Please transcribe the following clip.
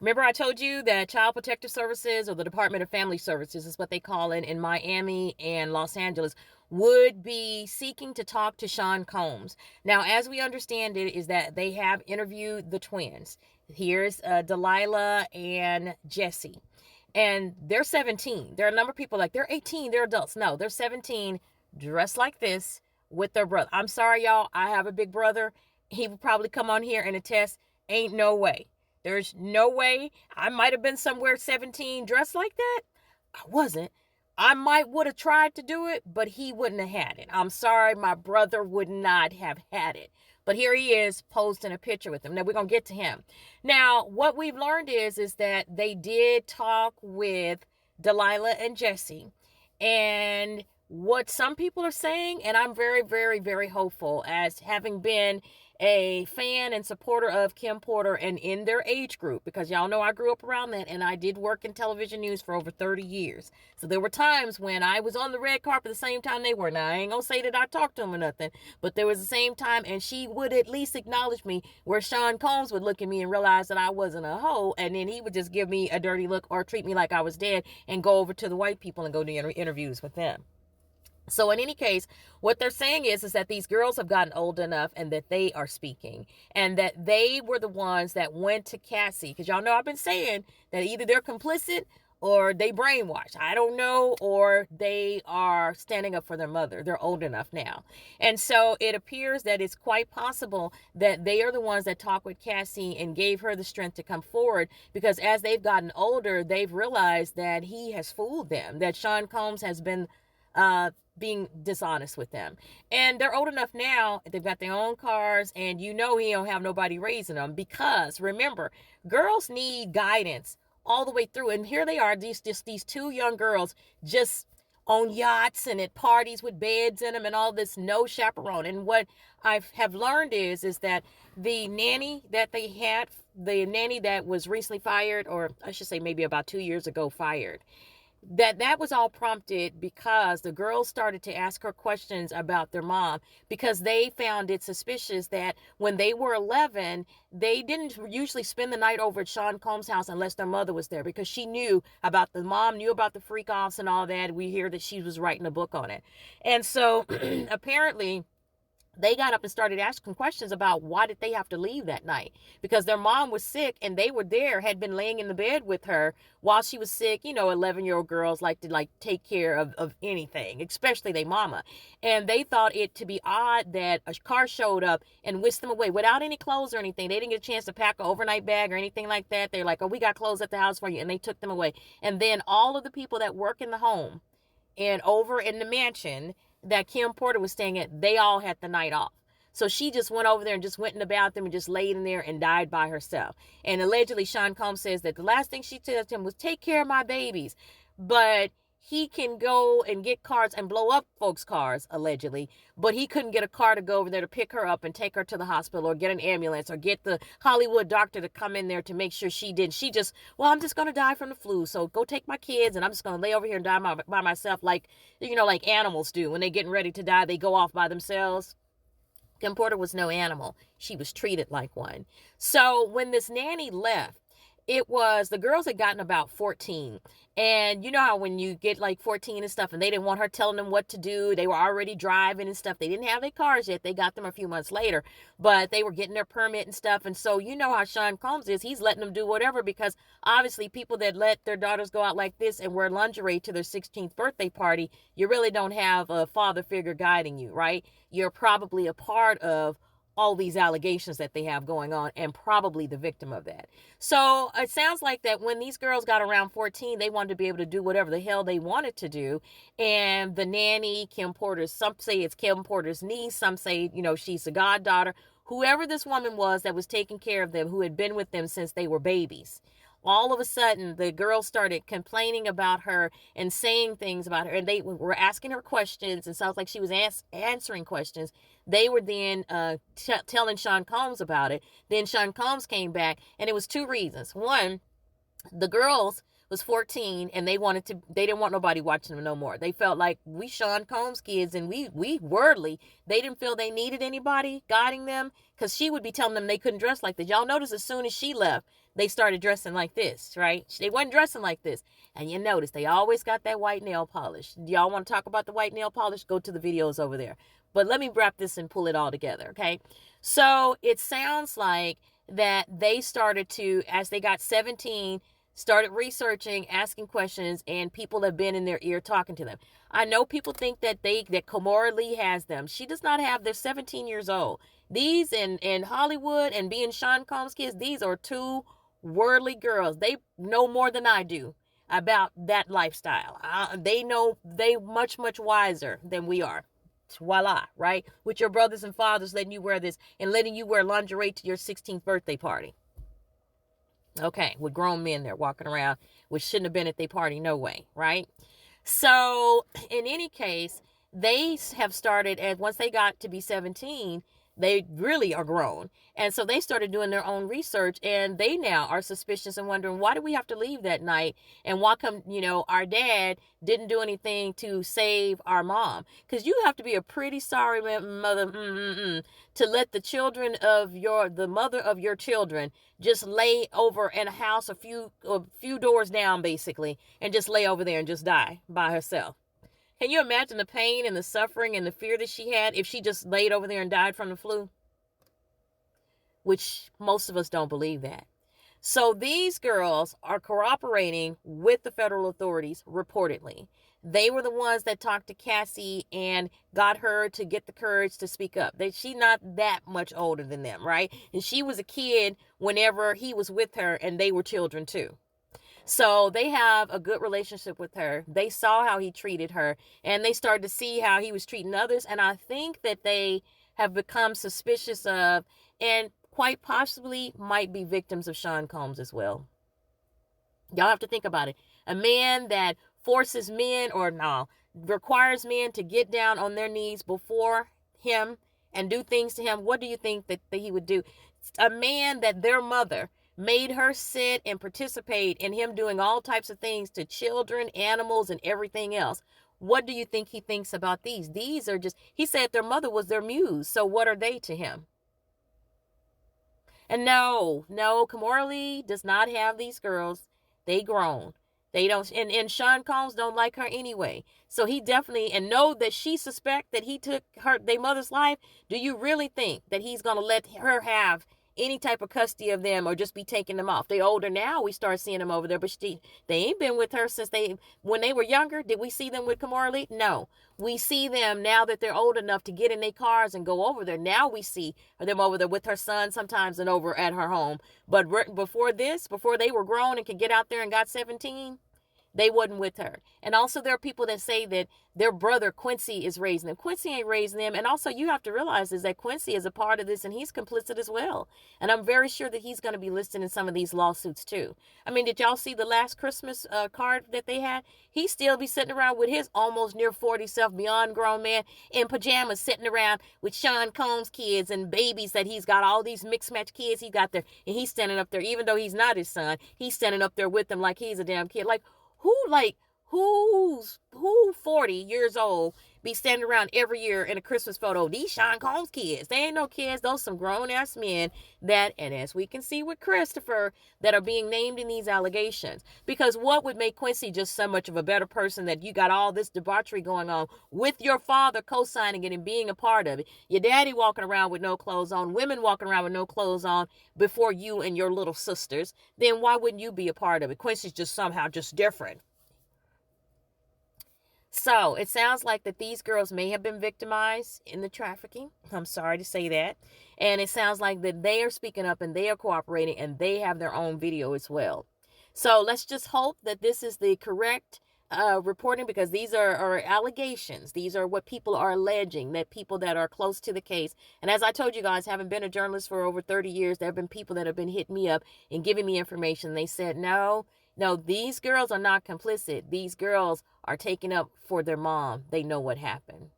Remember I told you that Child Protective Services, or the Department of Family Services is what they call it in Miami and Los Angeles, would be seeking to talk to Sean Combs. Now, as we understand it, is that they have interviewed the twins. Here's Delilah and Jesse. And they're 17. There are a number of people like they're 18, they're adults. No, they're 17, dressed like this with their brother. I'm sorry, y'all. I have a big brother. He would probably come on here and attest. Ain't no way. There's no way. I might have been somewhere 17 dressed like that. I wasn't. I might would have tried to do it, but he wouldn't have had it. I'm sorry, my brother would not have had it. But here he is posting a picture with him. Now we're going to get to him. Now, what we've learned is that they did talk with Delilah and Jesse. And what some people are saying, and I'm very, very, very hopeful, as having been a fan and supporter of Kim Porter and in their age group, because y'all know I grew up around that, and I did work in television news for over 30 years. So there were times when I was on the red carpet the same time they were. Now, I ain't gonna say that I talked to them or nothing, but there was the same time, and she would at least acknowledge me, where Sean Combs would look at me and realize that I wasn't a hoe, and then he would just give me a dirty look or treat me like I was dead and go over to the white people and go to interviews with them. So in any case, what they're saying is that these girls have gotten old enough and that they are speaking, and that they were the ones that went to Cassie. Because y'all know I've been saying that either they're complicit or they brainwashed. I don't know, or they are standing up for their mother. They're old enough now. And so it appears that it's quite possible that they are the ones that talked with Cassie and gave her the strength to come forward, because as they've gotten older, they've realized that he has fooled them, that Sean Combs has been being dishonest with them. And they're old enough now, they've got their own cars, and he don't have nobody raising them, because remember, girls need guidance all the way through. And here they are, these two young girls, just on yachts and at parties with beds in them and all this, no chaperone. And what I have learned is that the nanny that they had, the nanny that was recently fired, or I should say maybe about 2 years ago fired, that was all prompted because the girls started to ask her questions about their mom, because they found it suspicious that when they were 11, they didn't usually spend the night over at Sean Combs' house unless their mother was there, because she knew about the mom, knew about the freak offs and all that. We hear that she was writing a book on it. And so apparently they got up and started asking questions about why did they have to leave that night, because their mom was sick and they were there, had been laying in the bed with her while she was sick. 11-year-old girls like to take care of anything, especially their mama. And they thought it to be odd that a car showed up and whisked them away without any clothes or anything. They didn't get a chance to pack an overnight bag or anything like that. They're like, oh, we got clothes at the house for you. And they took them away. And then all of the people that work in the home and over in the mansion that Kim Porter was staying at, they all had the night off. So she just went over there and just went in the bathroom and just laid in there and died by herself. And allegedly, Sean Combs says that the last thing she told him was, take care of my babies. But he can go and get cars and blow up folks' cars, allegedly. But he couldn't get a car to go over there to pick her up and take her to the hospital, or get an ambulance, or get the Hollywood doctor to come in there to make sure she didn't. She just, well, I'm just going to die from the flu. So go take my kids and I'm just going to lay over here and die by myself, like animals do. When they're getting ready to die, they go off by themselves. Kim Porter was no animal. She was treated like one. So when this nanny left, the girls had gotten about 14. And you know how when you get like 14 and stuff, and they didn't want her telling them what to do, they were already driving and stuff. They didn't have their cars yet. They got them a few months later, but they were getting their permit and stuff. And so you know how Sean Combs is. He's letting them do whatever, because obviously people that let their daughters go out like this and wear lingerie to their 16th birthday party, you really don't have a father figure guiding you, right? You're probably a part of all these allegations that they have going on, and probably the victim of that. So it sounds like that when these girls got around 14, they wanted to be able to do whatever the hell they wanted to do. And the nanny, some say it's Kim Porter's niece, some say, she's a goddaughter, whoever this woman was that was taking care of them, who had been with them since they were babies. All of a sudden, the girls started complaining about her and saying things about her. And they were asking her questions. And sounds like she was answering questions. They were then telling Sean Combs about it. Then Sean Combs came back. And it was two reasons. One, the girls was 14 and they didn't want nobody watching them no more. They felt like we Sean Combs kids, and we worldly. They didn't feel they needed anybody guiding them, because she would be telling them they couldn't dress like that. Y'all notice as soon as she left, they started dressing like this, right? They wasn't dressing like this. And you notice they always got that white nail polish. Y'all want to talk about the white nail polish? Go to the videos over there. But let me wrap this and pull it all together, okay? So it sounds like that they started to, as they got 17, started researching, asking questions, and people have been in their ear talking to them. I know people think that Kamora Lee has them. She does not have. They're 17 years old. These in Hollywood and being Sean Combs' kids, these are two worldly girls. They know more than I do about that lifestyle. They know, they much wiser than we are. Voila, right? With your brothers and fathers letting you wear this and letting you wear lingerie to your 16th birthday party. Okay, with grown men there walking around, which shouldn't have been at their party, no way, right? So, in any case, they have started, and once they got to be 17, they really are grown. And so they started doing their own research, and they now are suspicious and wondering, why did we have to leave that night? And why come, our dad didn't do anything to save our mom? Because you have to be a pretty sorry mother to let the children of the mother of your children just lay over in a house a few doors down, basically, and just lay over there and just die by herself. Can you imagine the pain and the suffering and the fear that she had if she just laid over there and died from the flu? Which most of us don't believe that. So these girls are cooperating with the federal authorities, reportedly. They were the ones that talked to Cassie and got her to get the courage to speak up. She's not that much older than them, right? And she was a kid whenever he was with her, and they were children too. So they have a good relationship with her. They saw how he treated her, and they started to see how he was treating others. And I think that they have become suspicious of, and quite possibly might be victims of Sean Combs as well. Y'all have to think about it. A man that forces men, requires men to get down on their knees before him and do things to him. What do you think that he would do? A man that their mother made her sit and participate in him doing all types of things to children, animals, and everything else. What do you think he thinks about these? These are just, he said their mother was their muse. So what are they to him? And no, Kamora Lee does not have these girls. They grown. They don't, and Sean Combs don't like her anyway. So he definitely, and know that she suspect that he took their mother's life. Do you really think that he's going to let her have any type of custody of them or just be taking them off? They older now. We start seeing them over there, but they ain't been with her since when they were younger. Did we see them with Kamora Lee? No. We see them now that they're old enough to get in their cars and go over there. Now we see them over there with her son sometimes and over at her home. But before they were grown and could get out there and got 17, they wasn't with her. And also there are people that say that their brother Quincy is raising them. Quincy ain't raising them. And also you have to realize is that Quincy is a part of this and he's complicit as well. And I'm very sure that he's going to be listed in some of these lawsuits too. I mean, did y'all see the last Christmas card that they had? He still be sitting around with his almost near 40 self, beyond grown man in pajamas, sitting around with Sean Combs kids and babies that he's got, all these mixed match kids he got there. And he's standing up there, even though he's not his son, he's standing up there with them like he's a damn kid. Like, who 40 years old be standing around every year in a Christmas photo? These Sean Combs kids. They ain't no kids. Those some grown-ass men that, and as we can see with Christopher, that are being named in these allegations. Because what would make Quincy just so much of a better person that you got all this debauchery going on with your father co-signing it and being a part of it? Your daddy walking around with no clothes on, women walking around with no clothes on before you and your little sisters. Then why wouldn't you be a part of it? Quincy's just somehow just different. So it sounds like that these girls may have been victimized in the trafficking. I'm sorry to say that. And it sounds like that they are speaking up and they are cooperating and they have their own video as well. So let's just hope that this is the correct reporting, because these are allegations. These are what people are alleging, that people that are close to the case. And as I told you guys, having been a journalist for over 30 years, there have been people that have been hitting me up and giving me information. They said, no, these girls are not complicit. These girls are taking up for their mom. They know what happened.